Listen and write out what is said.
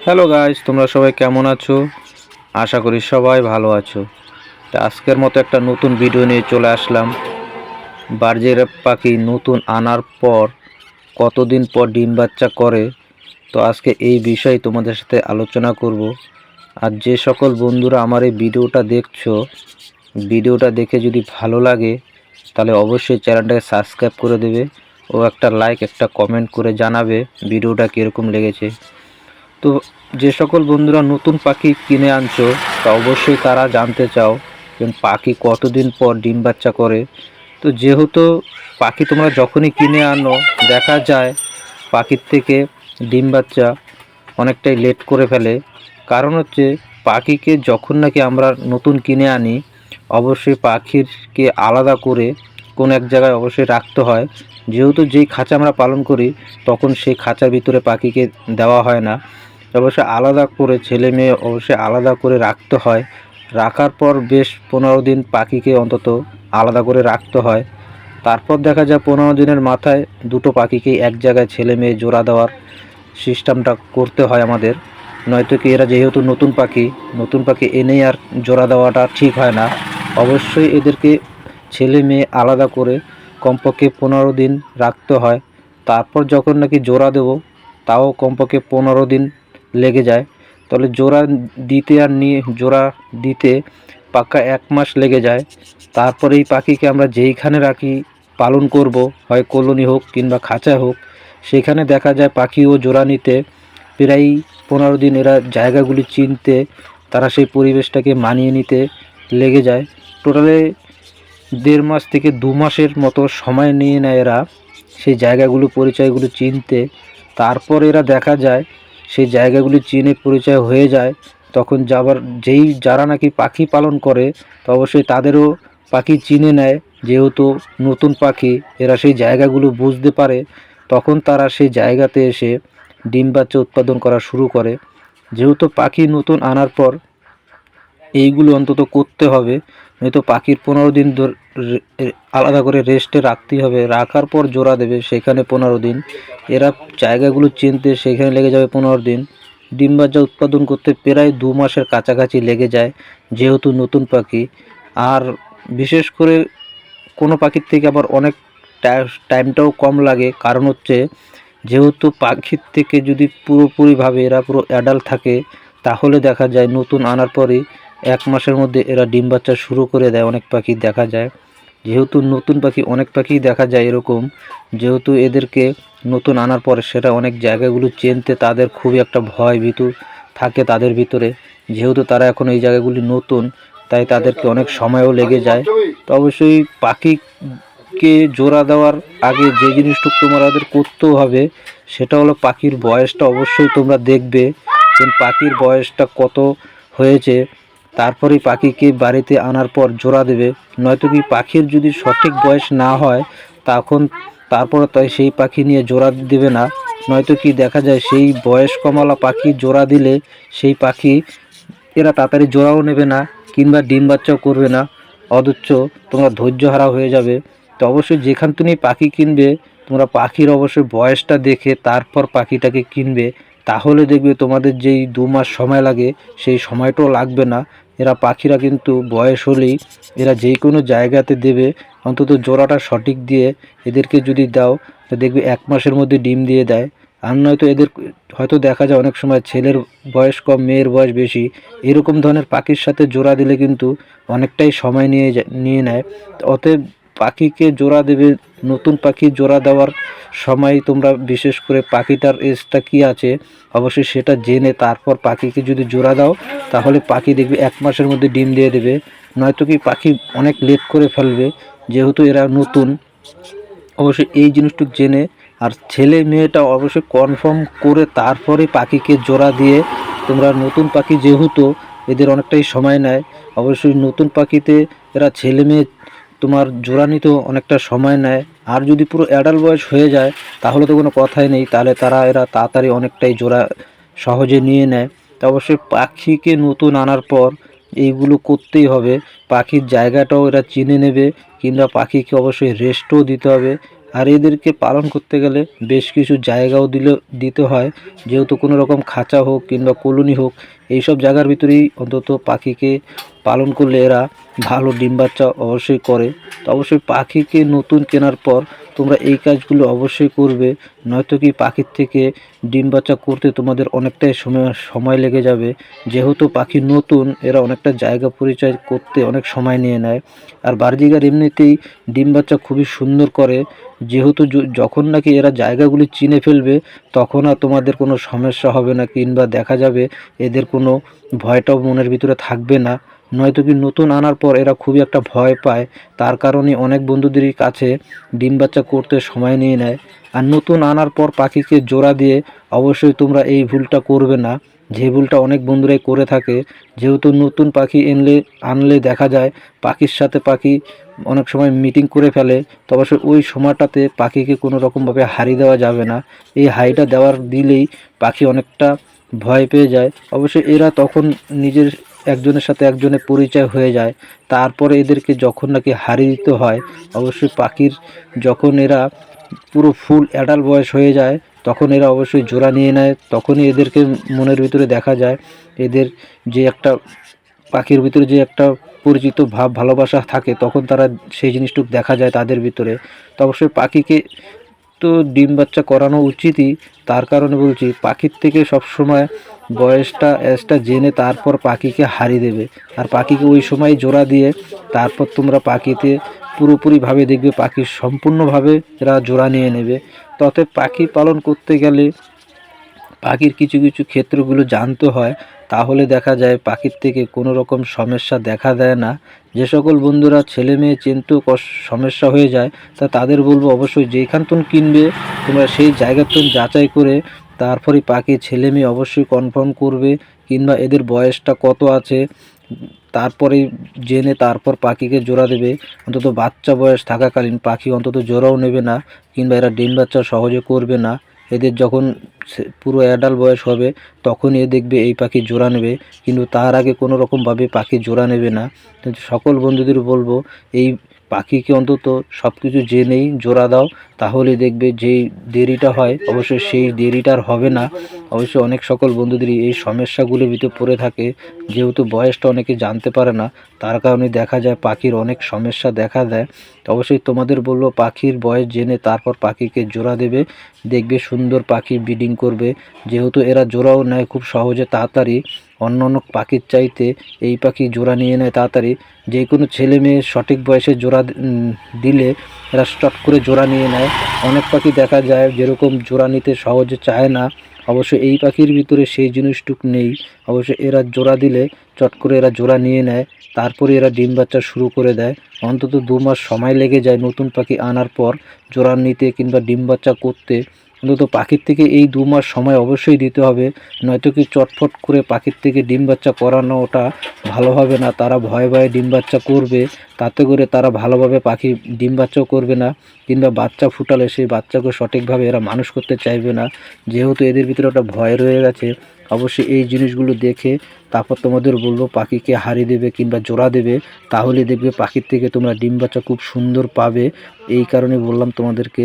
Hello guys, তোমরা সবাই কেমন আছো? আশা করি সবাই ভালো আছো। তা আজকের মতো একটা নতুন ভিডিও নিয়ে চলে আসলাম। বার্জের পাখি নতুন আনার পর কতদিন পর ডিম বাচ্চা করে, তো আজকে এই বিষয়ে তোমাদের সাথে আলোচনা করব। আর যে সকল বন্ধুরা আমার এই ভিডিওটা দেখছো, ভিডিওটা দেখে যদি ভালো লাগে তাহলে অবশ্যই চ্যানেলটাকে সাবস্ক্রাইব করে দেবে ও একটা লাইক একটা কমেন্ট করে জানাবে ভিডিওটা কীরকম লেগেছে। তো যে সকল বন্ধুরা নতুন পাখি কিনে আনছো, তা অবশ্যই তারা জানতে চাও যে পাখি কতদিন পর ডিম বাচ্চা করে। তো যেহেতু পাখি তোমরা যখনই কিনে আনো দেখা যায় পাখির থেকে ডিম বাচ্চা অনেকটাই লেট করে ফেলে। কারণ হচ্ছে পাখিকে যখন নাকি আমরা নতুন কিনে আনি অবশ্যই পাখিরকে আলাদা করে কোন এক জায়গায় অবশ্যই রাখতে হয়। যেহেতু যেই খাঁচা আমরা পালন করি তখন সেই খাঁচার ভিতরে পাখিকে দেওয়া হয় না, অবশ্যই আলাদা করে ছেলে মেয়ে অবশ্যই আলাদা করে রাখতে হয়। রাখার পর বেশ 15 দিন পাখিকে অন্তত আলাদা করে রাখতে হয়। তারপর দেখা যায় 15 দিনের মাথায় দুটো পাখিকে এক জায়গায় ছেলে মেয়ে জোড়া দেওয়ার সিস্টেমটা করতে হয় আমাদের। নয়তো কি এরা যেহেতু নতুন পাখি এনেই আর জোড়া দেওয়াটা ঠিক হয় না। অবশ্যই এদেরকে ছেলে মেয়ে আলাদা করে কমপক্ষে 15 দিন রাখতে হয়। তারপর যখন নাকি জোড়া দেব তাও কমপক্ষে 15 দিন লেগে যায়। তাহলে জোড়া দিতে পাক্কা 1 মাস লেগে যায়। তারপরে এই পাখিকে আমরা যেইখানে রাখি পালন করব, হয় কলোনি হোক কিংবা খাঁচায় হোক, সেখানে দেখা যায় পাখিও জোড়া নিতে প্রায় 15 দিন এরা জায়গাগুলি চিনতে, তারা সেই পরিবেশটাকে মানিয়ে নিতে লেগে যায়। টোটালে 1.5 মাস থেকে 2 মাসের মতো সময় নিয়ে নেয় এরা সেই জায়গাগুলো পরিচয়গুলো চিনতে। তারপর এরা দেখা যায় সেই জায়গাগুলি চিনে পরিচয় হয়ে যায়, তখন যারা নাকি পাখি পালন করে তো অবশ্যই তাদেরও পাখি চিনে নেয়। যেহেতু নতুন পাখি এরা সেই জায়গাগুলো বুঝতে পারে, তখন তারা সেই জায়গাতে এসে ডিম বাচ্চা উৎপাদন করা শুরু করে। যেহেতু পাখি নতুন আনার পর এইগুলো অন্তত করতে হবে, নয়তো পাখির 15 দিন আলাদা করে রেস্টে রাখতেই হবে। রাখার পর জোড়া দেবে সেখানে 15 দিন, এরা জায়গাগুলো চিনতে সেখানে লেগে যাবে 15 দিন। ডিম বাচ্চা উৎপাদন করতে প্রায় 2 মাসের কাছাকাছি লেগে যায় যেহেতু নতুন পাখি। আর বিশেষ করে কোনো পাখির থেকে আবার অনেক টাইমটাও কম লাগে। কারণ হচ্ছে যেহেতু পাখির থেকে যদি পুরোপুরিভাবে এরা পুরো অ্যাডাল্ট থাকে তাহলে দেখা যায় নতুন আনার পরেই 1 মাসের মধ্যে এরা ডিম বাচ্চা শুরু করে দেয়। অনেক পাখি দেখা যায়, যেহেতু নতুন পাখি অনেক পাখি দেখা যায় এরকম, যেহেতু এদেরকে নতুন আনার পরে সেটা অনেক জায়গাগুলো চিনতে তাদের খুবই একটা ভয় ভীতু থাকে তাদের ভিতরে। যেহেতু তারা এখন এই জায়গাগুলি নতুন, তাই তাদেরকে অনেক সময়ও লেগে যায়। তো অবশ্যই পাখিকে জোড়া দেওয়ার আগে যে জিনিসটুকু তোমাদের করতেও হবে সেটা হলো পাখির বয়সটা অবশ্যই তোমরা দেখবে যে পাখির বয়সটা কত হয়েছে। তারপরেই পাখিকে বাড়িতে আনার পর জোড়া দেবে। নয়তো কি পাখির যদি সঠিক বয়স না হয় তখন তারপর তাই সেই পাখি নিয়ে জোড়া দেবে না। নয়তো কি দেখা যায় সেই বয়স কমালা পাখি জোড়া দিলে সেই পাখি এরা তাড়াতাড়ি জোড়াও নেবে না কিংবা ডিম বাচ্চাও করবে না, অথচ তোমরা ধৈর্যহারা হয়ে যাবে। তো অবশ্যই যেখান তুমি পাখি কিনবে তোমরা পাখির অবশ্যই বয়সটা দেখে তারপর পাখিটাকে কিনবে। তাহলে দেখবে তোমাদের যেই 2 মাস সময় লাগে সেই সময়টাও লাগবে না। এরা পাখিরা কিন্তু বয়স হলেই এরা যে কোনো জায়গাতে দেবে। অন্তত জোড়াটা সঠিক দিয়ে এদেরকে যদি দাও তো দেখবে 1 মাসের মধ্যে ডিম দিয়ে দেয়। আর নয়তো এদের হয়তো দেখা যায় অনেক সময় ছেলের বয়স কম মেয়ের বয়স বেশি, এরকম ধরনের পাখির সাথে জোড়া দিলে কিন্তু অনেকটাই সময় নিয়ে নেয়। অতএব পাখিকে জোড়া দেবে, নতুন পাখি জোড়া দেওয়ার সময় তোমরা বিশেষ করে পাখিটার এজটা কী আছে অবশ্যই সেটা জেনে তারপর পাখিকে যদি জোড়া দাও তাহলে পাখি দেখবে 1 মাসের মধ্যে ডিম দিয়ে দেবে। নয়তো কি পাখি অনেক লেট করে ফেলবে যেহেতু এরা নতুন। অবশ্যই এই জিনিসটুকু জেনে আর ছেলে মেয়েটা অবশ্যই কনফার্ম করে তারপরে পাখিকে জোড়া দিয়ে তোমরা, নতুন পাখি যেহেতু এদের অনেকটাই সময় নেয়, অবশ্যই নতুন পাখিতে এরা ছেলে মেয়ে তোমার জোড়া নিতেও অনেকটা সময় নেয়। আর যদি পুরো অ্যাডাল্ট বয়স হয়ে যায় তাহলে তো কোনো কথাই নেই, তাহলে এরা তাড়াতাড়ি অনেকটাই জোড়া সহজে নিয়ে নেয়। তা অবশ্যই পাখিকে নতুন আনার পর এইগুলো করতেই হবে। পাখির জায়গাটাও এরা চিনে নেবে কিংবা পাখিকে অবশ্যই রেস্টও দিতে হবে। আর এদেরকে পালন করতে গেলে বেশ কিছু জায়গাও দিতে হয়, যেহেতু কোনো রকম খাঁচা হোক কিংবা কলোনি হোক, এইসব জায়গার ভিতরেই অন্তত পাখিকে পালন করলে এরা ভালো ডিম বাচ্চা অবশ্যই করে। তো অবশ্যই পাখিকে নতুন কেনার পর তোমরা এই কাজগুলো অবশ্যই করবে, নয়তো কি পাখির থেকে ডিম বাচ্চা করতে তোমাদের অনেকটাই সময় লেগে যাবে। যেহেতু পাখি নতুন, এরা অনেকটা জায়গা পরিচয় করতে অনেক সময় নিয়ে নেয়। আর বার্জিগার এমনিতেই ডিম বাচ্চা খুবই সুন্দর করে, যেহেতু যখন নাকি এরা জায়গাগুলি চিনে ফেলবে তখন আর তোমাদের কোনো সমস্যা হবে না, কিংবা দেখা যাবে এদের কোনো ভয়টাও মনের ভিতরে থাকবে না। নয়তো কি নতুন আনার পর এরা খুবই একটা ভয় পায়, তার কারণে অনেক বন্ধুদেরই কাছে ডিম বাচ্চা করতে সময় নিয়ে নেয়। আর নতুন আনার পর পাখিকে জোড়া দিয়ে অবশ্যই তোমরা এই ভুলটা করবে না, যে ভুলটা অনেক বন্ধুরাই করে থাকে। যেহেতু নতুন পাখি আনলে দেখা যায় পাখির সাথে পাখি অনেক সময় মিটিং করে ফেলে, তো অবশ্যই ওই সময়টাতে পাখিকে কোনো রকমভাবে হারি দেওয়া যাবে না। এই হাইটা দিলেই পাখি অনেকটা ভয় পেয়ে যায়। অবশ্যই এরা তখন নিজের একজনের সাথে একজনের পরিচয় হয়ে যায়। তারপরে এদেরকে যখন নাকি হারি দিতে হয়, অবশ্যই পাখির যখন এরা পুরো ফুল অ্যাডাল্ট বয়স হয়ে যায় তখন এরা অবশ্যই জোড়া নিয়ে নেয়। তখনই এদেরকে মনের ভিতরে দেখা যায় এদের যে একটা পাখির ভিতরে যে একটা পরিচিত ভাব ভালোবাসা থাকে, তখন তারা সেই জিনিসটুকু দেখা যায় তাদের ভিতরে। তো অবশ্যই পাখিকে তো ডিম বাচ্চা করানো উচিতই, তার কারণে বলছি পাখির থেকে সবসময় এজটা জেনে তারপর পাখিকে হারিয়ে দেবে। আর পাখিকে ওই সময় জোড়া দিয়ে তারপর তোমরা পাখিতে পুরোপুরিভাবে দেখবে পাখি সম্পূর্ণভাবে এরা জোড়া নিয়ে নেবে। তবে পাখি পালন করতে গেলে পাখির কিছু কিছু ক্ষেত্রগুলো জানতে হয়, তাহলে দেখা যায় পাখির থেকে কোনো রকম সমস্যা দেখা দেয় না। যে সকল বন্ধুরা ছেলে মেয়ে চিনতেও সমস্যা হয়ে যায়, তাদের বলবো অবশ্যই যেখান থেকে কিনবে তোমরা সেই জায়গার থেকে যাচাই করে তারপরে পাখি ছেলে মেয়ে অবশ্যই কনফার্ম করবে, কিংবা এদের বয়সটা কত আছে তারপরে জেনে তারপর পাখিকে জোড়া দেবে। অন্তত বাচ্চা বয়স থাকাকালীন পাখি অন্তত জোড়াও নেবে না, কিংবা এরা ডিম বাচ্চা সহজে করবে না। এদের যখন পুরো অ্যাডাল্ট বয়স হবে তখনই দেখবে এই পাখি জোড়া নেবে, কিন্তু তার আগে কোনো রকমভাবে পাখি জোড়া নেবে না। কিন্তু সকল বন্ধুদের বলবো এই পাখিকে অন্তত সব কিছু জেনেই জোড়া দাও, তাহলে দেখবে যেই দেরিটা হয় অবশ্যই সেই দেরিটা আর হবে না। অবশ্যই অনেক সকল বন্ধুদেরই এই সমস্যাগুলির ভিতরে পড়ে থাকে, যেহেতু বয়সটা অনেকে জানতে পারে না, তার কারণে দেখা যায় পাখির অনেক সমস্যা দেখা দেয়। অবশ্যই তোমাদের বলবো পাখির বয়স জেনে তারপর পাখিকে জোড়া দেবে, দেখবে সুন্দর পাখি ব্রিডিং করবে। যেহেতু এরা জোড়াও নেয় খুব সহজে তাড়াতাড়ি, অন্য অন্য পাখির চাইতে এই পাখি জোড়া নিয়ে নেয় তাড়াতাড়ি। যে কোনো ছেলে মেয়ে সঠিক বয়সে জোড়া দিলে এরা চট করে জোড়া নিয়ে নেয়। অনেক পাখি দেখা যায় যেরকম জোড়া নিতে সহজে চায় না, অবশ্য এই পাখির ভিতরে সেই জিনিসটুক নেই। অবশ্য এরা জোড়া দিলে চট করে এরা জোড়া নিয়ে নেয়, তারপরে এরা ডিম বাচ্চা শুরু করে দেয়। অন্তত 2 মাস সময় লেগে যায় নতুন পাখি আনার পর জোড়া নিতে কিংবা ডিম বাচ্চা করতে। অন্তত পাখির থেকে এই 2 মাস সময় অবশ্যই দিতে হবে, নয়তো কি চটফট করে পাখির থেকে ডিম বাচ্চা করানোটা ভালো হবে না। তারা ভয়ে ভয়ে ডিম বাচ্চা করবে, তাতে করে তারা ভালোভাবে পাখি ডিম বাচ্চাও করবে না, কিংবা বাচ্চা ফুটালে সেই বাচ্চাকে সঠিকভাবে এরা মানুষ করতে চাইবে না। যেহেতু এদের ভিতরে একটা ভয় রয়ে গেছে, অবশ্যই এই জিনিসগুলো দেখে তারপর তোমাদের বলবো পাখিকে হারি দেবে কিংবা জোড়া দেবে, তাহলে দেখবে পাখির থেকে তোমরা ডিম বাচ্চা খুব সুন্দর পাবে। এই কারণে বললাম তোমাদেরকে।